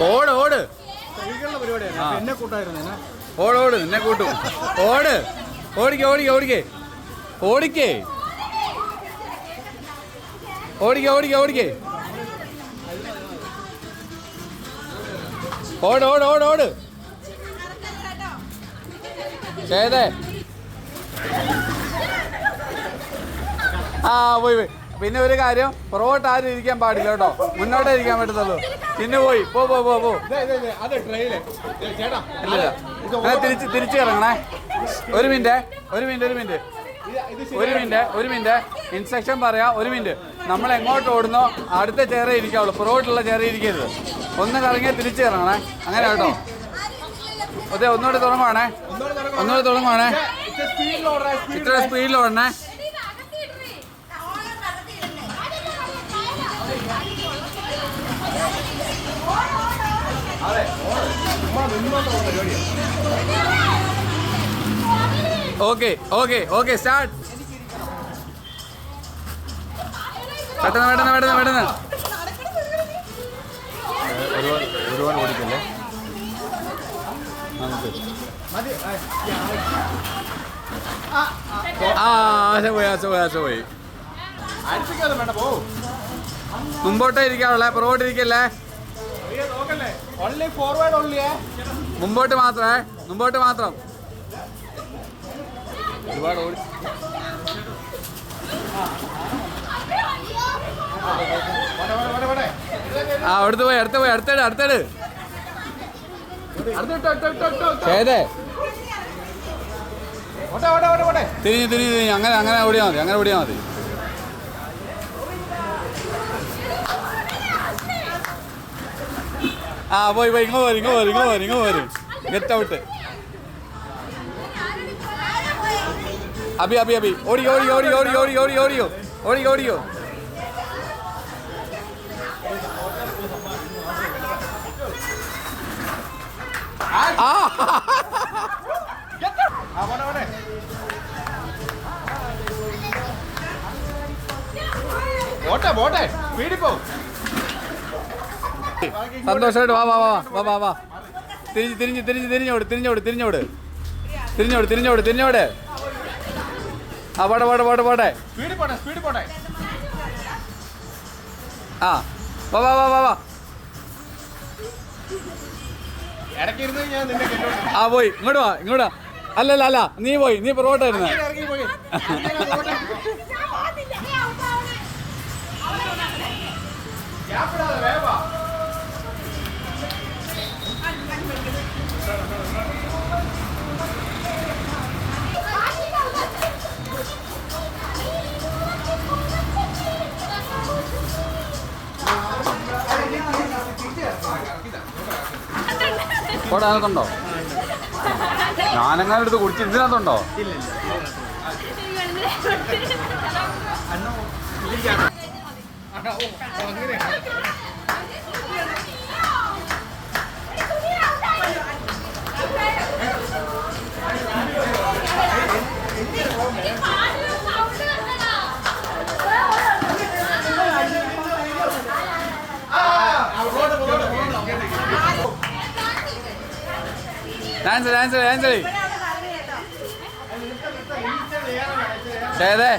ഓട് ഓട് എന്നെ കൂട്ടായിരുന്നു. ഓട് ഓട് നിന്നെ കൂട്ടും. ഓട് ഓടിക്കേ ഓടിക്കേ ഓടിക്കേ ഓടിക്കേ ഓടിക്കേ ഓടിക്കേ ഓടിക്കേ ഓട് ഓട് ഓട് ഓട്. ചെയ്തേ ആ പോയി പോയി. പിന്നെ ഒരു കാര്യം, പുറകോട്ട് ആരും ഇരിക്കാൻ പാടില്ല കേട്ടോ, മുന്നോട്ടേ ഇരിക്കാൻ പറ്റത്തുള്ളൂ. പിന്നെ പോയി പോ പോ പോ പോ. ഇല്ല തിരിച്ച് ഇറങ്ങണേ. ഒരു മിനിറ്റ് ഒരു മിനിറ്റ് ഒരു മിനിറ്റ് ഒരു മിനിറ്റ് ഒരു മിനിറ്റ് ഇൻസ്ട്രക്ഷൻ പറയാം. ഒരു മിനിറ്റ്. നമ്മൾ എങ്ങോട്ട് ഓടുന്നോ അടുത്ത ചെയറേ ഇരിക്കാവുള്ളൂ, പുറകോട്ടുള്ള ചെയറേ ഇരിക്കരുത്. ഒന്ന് കറങ്ങിയാൽ തിരിച്ച് ഇറങ്ങണേ. അങ്ങനെ കേട്ടോ. അതെ ഒന്നുകൂടി തുടങ്ങുവാണേ, ഒന്നുകൂടി തുടങ്ങുവാണേ. ഇത്ര സ്പീഡിൽ ഓടണേ. Okay okay okay start. പെട്ടെന്ന് പെട്ടെന്ന് പെട്ടെന്ന് പെട്ടെന്ന്. ഒരുപാട് ഓടിക്കല്ലേ. ആശ പോയി ആശ പോയി ആശ പോയി. മുമ്പോട്ടേ ഇരിക്കാവുള്ളേ, പുറകോട്ട് ഇരിക്കല്ലേ. മുമ്പോട്ട് മാത്രമേ, മുമ്പോട്ട് മാത്രം. ഒരുപാട് ഓടി. ആ അടുത്ത് പോയി അടുത്ത് പോയി അടുത്തേട് അടുത്തേട്. ചെയ്തേ തിരിഞ്ഞ് തിരിഞ്ഞ് തിരിഞ്ഞ് അങ്ങനെ അങ്ങനെ ഓടിയാൽ മതി, അങ്ങനെ ഓടിയാൽ മതി. ആ പോയി പോയി. ഇങ്ങോ വരും ഇങ്ങോ വരും ഇങ്ങോ വരും ഇങ്ങോ വരും. Get out. അബി അബി അബി ഓടി ഓടി ഓടി ഓടി ഓടി ഓടി ഓടിയോ ഓടി ഓടിയോ. സന്തോഷമായിട്ട് വാ വാ വാ വാ വാ വാ. തിരിഞ്ഞ് തിരിഞ്ഞ് തിരിഞ്ഞ് തിരിഞ്ഞോട് തിരിഞ്ഞോട് തിരിഞ്ഞോട് തിരിഞ്ഞോട് തിരിഞ്ഞോട് തിരിഞ്ഞോട്. ആ പോട്ടെ പോട്ടെ പോട്ടെ പോട്ടെ. ആ വാ വാ വാ വാ വാ. ആ പോയി ഇങ്ങോട്ട് വാ ഇങ്ങോട്ട്. അല്ലല്ല അല്ല നീ പോയി, നീ പുറകോട്ടായിരുന്നു. ഇവിടെ അതിനകത്തുണ്ടോ? ഞാനെങ്ങനെ എടുത്ത് കുടിച്ച് ഇതിനകത്തുണ്ടോ? ഡാൻസ് ഡാൻസ് ഡാൻസ് ചെയ്തേ.